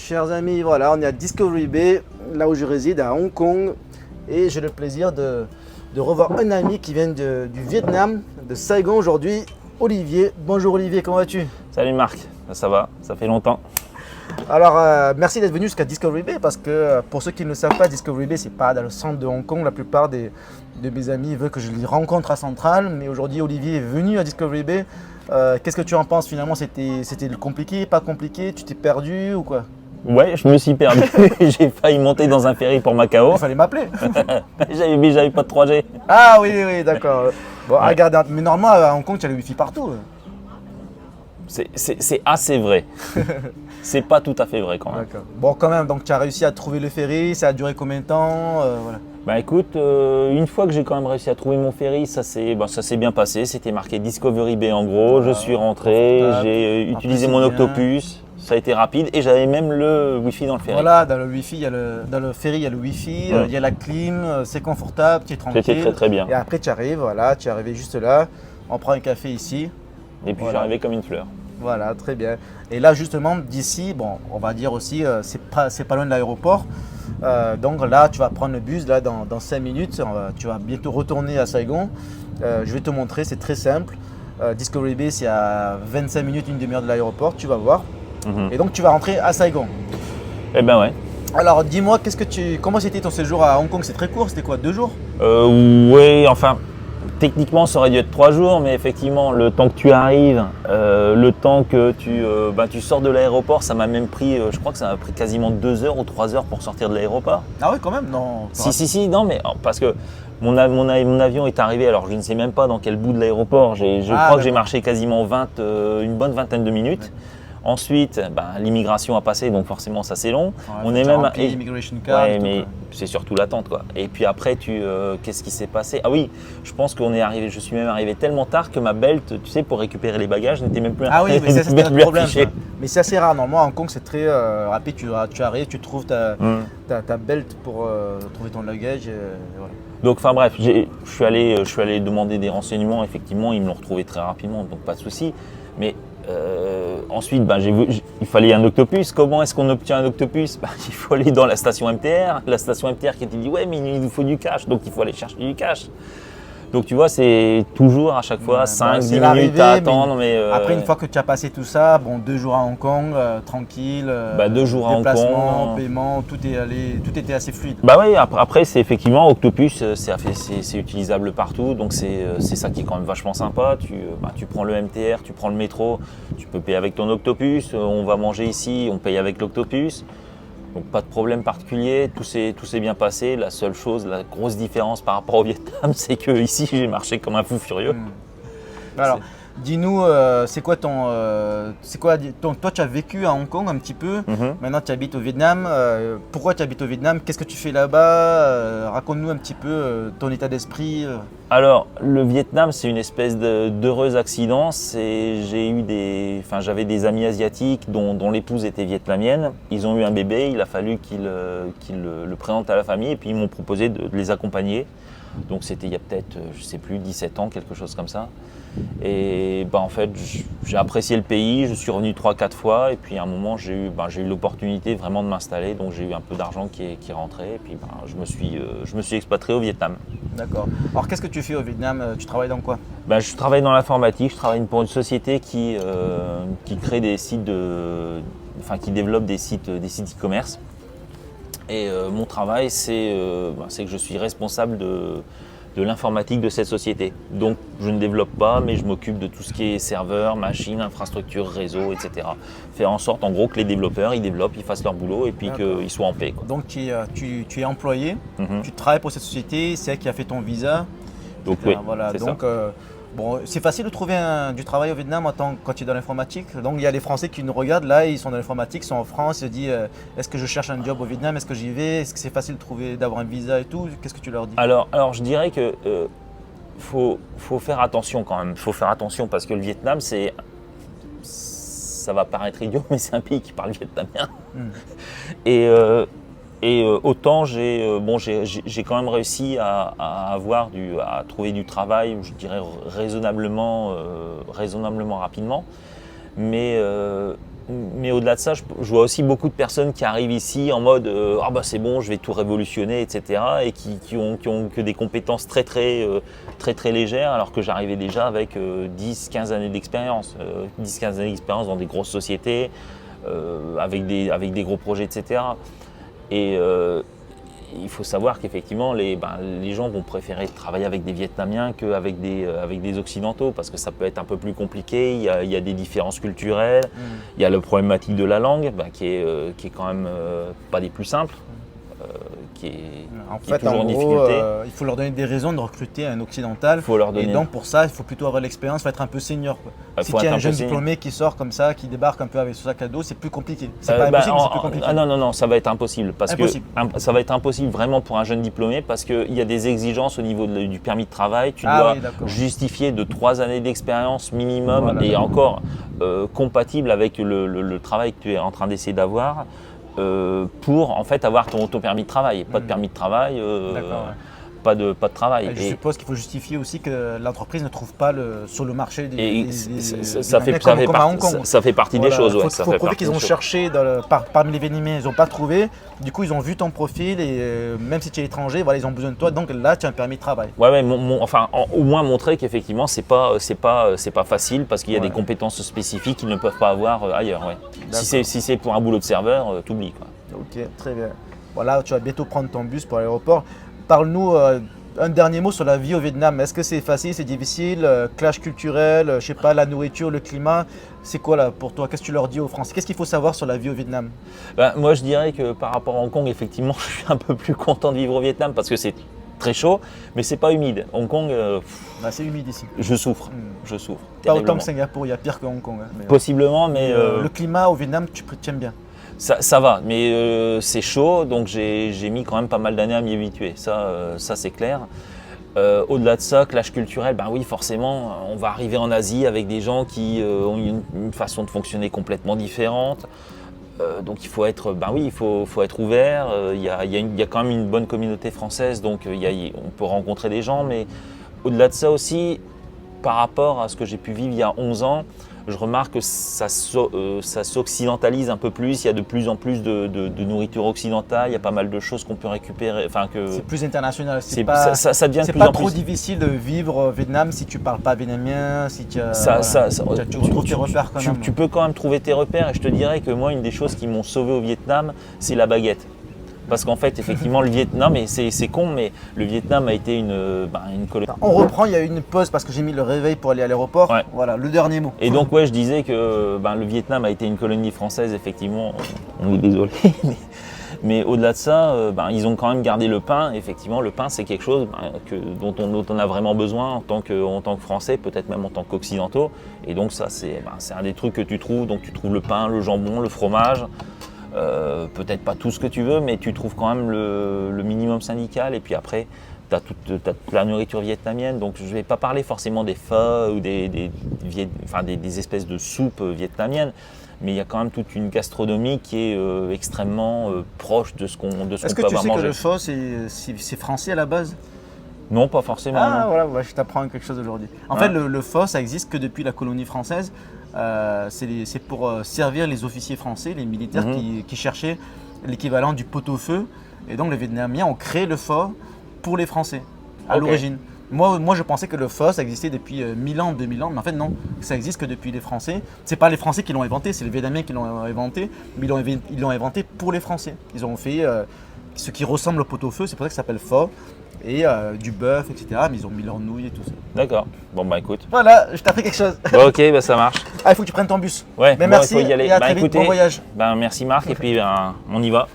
chers amis, voilà, on est à Discovery Bay, là où je réside, à Hong Kong. Et j'ai le plaisir de revoir un ami qui vient du Vietnam, de Saigon aujourd'hui, Olivier. Bonjour Olivier, comment vas-tu? Salut Marc, ça va, ça fait longtemps. Alors, merci d'être venu jusqu'à Discovery Bay parce que pour ceux qui ne le savent pas, Discovery Bay, c'est pas dans le centre de Hong Kong. La plupart de mes amis veulent que je les rencontre à Central, mais aujourd'hui, Olivier est venu à Discovery Bay. Qu'est-ce que tu en penses finalement? C'était compliqué, pas compliqué? Tu t'es perdu ou quoi? Ouais, je me suis perdu. J'ai failli monter dans un ferry pour Macao. Il fallait m'appeler. J'avais pas de 3G. Ah oui, d'accord. Bon, Ouais. regarde, mais normalement à Hong Kong, tu as le wifi partout. C'est assez vrai. C'est pas tout à fait vrai quand même. D'accord. Bon, quand même, donc tu as réussi à trouver le ferry. Ça a duré combien de temps? Voilà. Bah écoute, une fois que j'ai quand même réussi à trouver mon ferry, ça s'est bien passé. C'était marqué Discovery Bay en gros. Je suis rentré, confortable. j'ai En utilisé plus, mon c'est bien. octopus. Ça a été rapide et j'avais même le wifi dans le ferry. Voilà, dans le wifi, dans le ferry, il y a le wifi, il y a la clim, c'est confortable, tu es tranquille. C'était très très bien. Et après, tu arrives, voilà, tu es arrivé juste là. On prend un café ici. Et puis Voilà. j'arrivais comme une fleur. Voilà, très bien. Et là, justement, d'ici, bon, on va dire aussi, c'est pas loin de l'aéroport. Donc là, tu vas prendre le bus là, dans 5 minutes. Tu vas bientôt retourner à Saigon. Je vais te montrer, c'est très simple. Discovery Bay, c'est à 25 minutes, une demi-heure de l'aéroport, tu vas voir. Mhm. Et donc, tu vas rentrer à Saigon. Eh ben ouais. Alors, dis-moi, comment c'était ton séjour à Hong Kong? C'est très court, c'était quoi, 2 jours? Oui, enfin, techniquement, ça aurait dû être 3 jours, mais effectivement, le temps que tu arrives, le temps que tu sors de l'aéroport, ça m'a même pris, je crois que ça m'a pris quasiment 2 heures ou 3 heures pour sortir de l'aéroport. Ah oui, quand même, non. Si, non, mais parce que mon avion est arrivé, alors je ne sais même pas dans quel bout de l'aéroport, je crois que j'ai d'accord. marché quasiment une bonne vingtaine de minutes. Ensuite, l'immigration a passé, donc forcément ça c'est long. On est même l'immigration card. ouais, et tout, mais quoi. c'est surtout l'attente quoi. Et puis après, qu'est-ce qui s'est passé? Ah oui, je pense je suis même arrivé tellement tard que ma belt, tu sais, pour récupérer les bagages, n'était même plus. Ah oui, mais ça c'était même un plus problème. affiché. Ça. Mais c'est assez rare. Normalement, à Hong Kong, c'est très rapide. Tu arrives, tu trouves ta belt pour trouver ton luggage. Voilà. Donc, enfin bref, je suis allé demander des renseignements. Effectivement, ils me l'ont retrouvé très rapidement, donc pas de souci. Mais ensuite, il fallait un octopus. Comment est-ce qu'on obtient un octopus? Il faut aller dans la station MTR. La station MTR qui te dit ouais, mais il nous faut du cash, donc il faut aller chercher du cash. Donc tu vois, c'est toujours à chaque fois Ouais, 5-10 c'est minutes l'arrivée, à attendre. Mais, après, une fois que tu as passé tout ça, bon, 2 jours à Hong Kong, tranquille. 2 jours à Hong déplacement, Kong. Paiement, tout était assez fluide. Bah oui, après c'est effectivement Octopus, c'est utilisable partout, donc c'est ça qui est quand même vachement sympa. Tu prends le MTR, tu prends le métro, tu peux payer avec ton Octopus, on va manger ici, on paye avec l'Octopus. Donc pas de problème particulier, tout s'est bien passé. La seule chose, la grosse différence par rapport au Vietnam, c'est que ici j'ai marché comme un fou furieux. Alors, dis-nous, toi tu as vécu à Hong Kong un petit peu, Mhm. maintenant tu habites au Vietnam. Pourquoi tu habites au Vietnam? Qu'est-ce que tu fais là-bas? Raconte-nous un petit peu ton état d'esprit. Alors, le Vietnam, c'est une espèce d'heureux accident. J'avais des amis asiatiques dont l'épouse était vietnamienne. Ils ont eu un bébé, il a fallu qu'ils le présentent à la famille et puis ils m'ont proposé de les accompagner. Donc c'était il y a peut-être, je sais plus, 17 ans, quelque chose comme ça. Et en fait, j'ai apprécié le pays, je suis revenu 3-4 fois et puis à un moment, j'ai eu l'opportunité vraiment de m'installer. Donc j'ai eu un peu d'argent qui est rentré et puis je me suis expatrié au Vietnam. D'accord. Alors qu'est-ce que tu fais au Vietnam? Tu travailles dans quoi? Je travaille dans l'informatique, je travaille pour une société qui crée des sites qui développe des sites e-commerce. Et mon travail, c'est que je suis responsable de l'informatique de cette société. Donc je ne développe pas, mais je m'occupe de tout ce qui est serveur, machine, infrastructure, réseau, etc. Faire en sorte en gros que les développeurs, ils développent, ils fassent leur boulot et puis D'accord. qu'ils soient en paix, quoi. Donc tu es employé, Mhm. tu travailles pour cette société, c'est elle qui a fait ton visa. Donc etc. oui, Voilà. c'est Donc, ça. bon, c'est facile de trouver du travail au Vietnam quand tu es dans l'informatique. Donc il y a les Français qui nous regardent là, ils sont dans l'informatique, ils sont en France, ils se disent est-ce que je cherche un job au Vietnam, est-ce que j'y vais, est-ce que c'est facile de trouver, d'avoir un visa et tout? Qu'est-ce que tu leur dis? Alors je dirais que faut faire attention quand même. Faut faire attention parce que le Vietnam, ça va paraître idiot, mais c'est un pays qui parle vietnamien. Et autant j'ai quand même réussi à trouver du travail, je dirais raisonnablement rapidement. Mais mais au-delà de ça, je vois aussi beaucoup de personnes qui arrivent ici en mode ah bah c'est bon, je vais tout révolutionner, etc. et qui ont que des compétences très légères, alors que j'arrivais déjà avec 10-15 années d'expérience. 10-15 années d'expérience dans des grosses sociétés, avec des gros projets, etc. Et il faut savoir qu'effectivement, les gens vont préférer travailler avec des Vietnamiens qu'avec des Occidentaux, parce que ça peut être un peu plus compliqué, il y a des différences culturelles, il y a la problématique de la langue, qui est quand même pas des plus simples, qui est toujours en difficulté. Il faut leur donner des raisons de recruter un occidental. Faut leur donner... Et donc pour ça, il faut plutôt avoir l'expérience, il faut être un peu senior. Si tu as un jeune diplômé qui sort comme ça, qui débarque un peu avec son sac à dos, c'est plus compliqué. C'est pas impossible, mais c'est plus compliqué. Ah non, ça va être impossible. Ça va être impossible vraiment pour un jeune diplômé, parce qu'il y a des exigences au niveau du permis de travail. Tu dois justifier de 3 années d'expérience minimum, et encore compatible avec le travail que tu es en train d'essayer d'avoir. Pour en fait avoir ton permis de travail. Pas de permis de travail, pas de travail. Je suppose qu'il faut justifier aussi que l'entreprise ne trouve pas sur le marché ça fait partie des choses. Il faut prouver qu'ils ont cherché parmi les Vietnamiens, ils n'ont pas trouvé. Du coup, ils ont vu ton profil et même si tu es étranger, ils ont besoin de toi. Donc là, tu as un permis de travail. Ouais, au moins montrer qu'effectivement, c'est pas facile, parce qu'il y a des compétences spécifiques qu'ils ne peuvent pas avoir ailleurs. Ouais. Si c'est pour un boulot de serveur, t'oublies. Ok, très bien. Voilà, tu vas bientôt prendre ton bus pour l'aéroport. Parle-nous un dernier mot sur la vie au Vietnam. Est-ce que c'est facile, c'est difficile, clash culturel, je sais pas, la nourriture, le climat, c'est quoi là pour toi? Qu'est-ce que tu leur dis aux Français? Qu'est-ce qu'il faut savoir sur la vie au Vietnam? Moi, je dirais que par rapport à Hong Kong, effectivement, je suis un peu plus content de vivre au Vietnam, parce que c'est très chaud, mais c'est pas humide. Hong Kong, c'est humide ici. Je souffre. Pas autant que Singapour, il y a pire que Hong Kong. Possiblement, mais le climat au Vietnam, tu aimes bien? Ça va, mais c'est chaud, donc j'ai mis quand même pas mal d'années à m'y habituer, ça c'est clair. Au-delà de ça, clash culturel, oui forcément, on va arriver en Asie avec des gens qui ont une façon de fonctionner complètement différente. Donc il faut être, faut être ouvert. Il y a quand même une bonne communauté française, donc on peut rencontrer des gens, mais au-delà de ça aussi, par rapport à ce que j'ai pu vivre il y a 11 ans, je remarque que ça s'occidentalise un peu plus. Il y a de plus en plus de nourriture occidentale. Il y a pas mal de choses qu'on peut récupérer. C'est plus international. Ça devient de plus en plus. C'est pas trop difficile de vivre au Vietnam si tu parles pas vietnamien, si tu retrouves tes repères quand même. Tu peux quand même trouver tes repères. Et je te dirais que moi, une des choses qui m'ont sauvé au Vietnam, c'est la baguette. Parce qu'en fait, effectivement, le Vietnam, c'est con, mais le Vietnam a été une colonie. On reprend, il y a eu une pause parce que j'ai mis le réveil pour aller à l'aéroport. Ouais. Voilà, le dernier mot. Et donc, je disais que le Vietnam a été une colonie française, effectivement. On est désolé. Mais au-delà de ça, ils ont quand même gardé le pain. Effectivement, le pain, c'est quelque chose dont on a vraiment besoin en tant que Français, peut-être même en tant qu'Occidentaux. Et donc, ça, c'est un des trucs que tu trouves. Donc, tu trouves le pain, le jambon, le fromage. Peut-être pas tout ce que tu veux, mais tu trouves quand même le minimum syndical. Et puis après, tu as toute la nourriture vietnamienne. Donc je ne vais pas parler forcément des pho ou des espèces de soupes vietnamiennes, mais il y a quand même toute une gastronomie qui est extrêmement proche de ce qu'on peut avoir mangé. Est-ce que tu sais que le pho, c'est français à la base? Non, pas forcément. Ah, voilà, je t'apprends quelque chose aujourd'hui. En fait, le pho, ça existe que depuis la colonie française. C'est pour servir les officiers français, les militaires qui cherchaient l'équivalent du pot-au-feu. Et donc les Vietnamiens ont créé le pho pour les Français à l'origine. Moi, je pensais que le pho, ça existait depuis 1000 ans, 2000 ans, mais en fait non, ça existe que depuis les Français. C'est pas les Français qui l'ont inventé, c'est les Vietnamiens qui l'ont inventé, mais ils l'ont inventé pour les Français. Ils ont fait ce qui ressemble au pot-au-feu, c'est pour ça que ça s'appelle pho. Et du bœuf, etc. Mais ils ont mis leurs nouilles et tout ça. D'accord. Bon, écoute. Voilà, je t'ai appris quelque chose. Ok, ça marche. Ah, il faut que tu prennes ton bus. Ouais, merci il faut y aller. Et à très vite, bon voyage. Merci Marc, et puis on y va.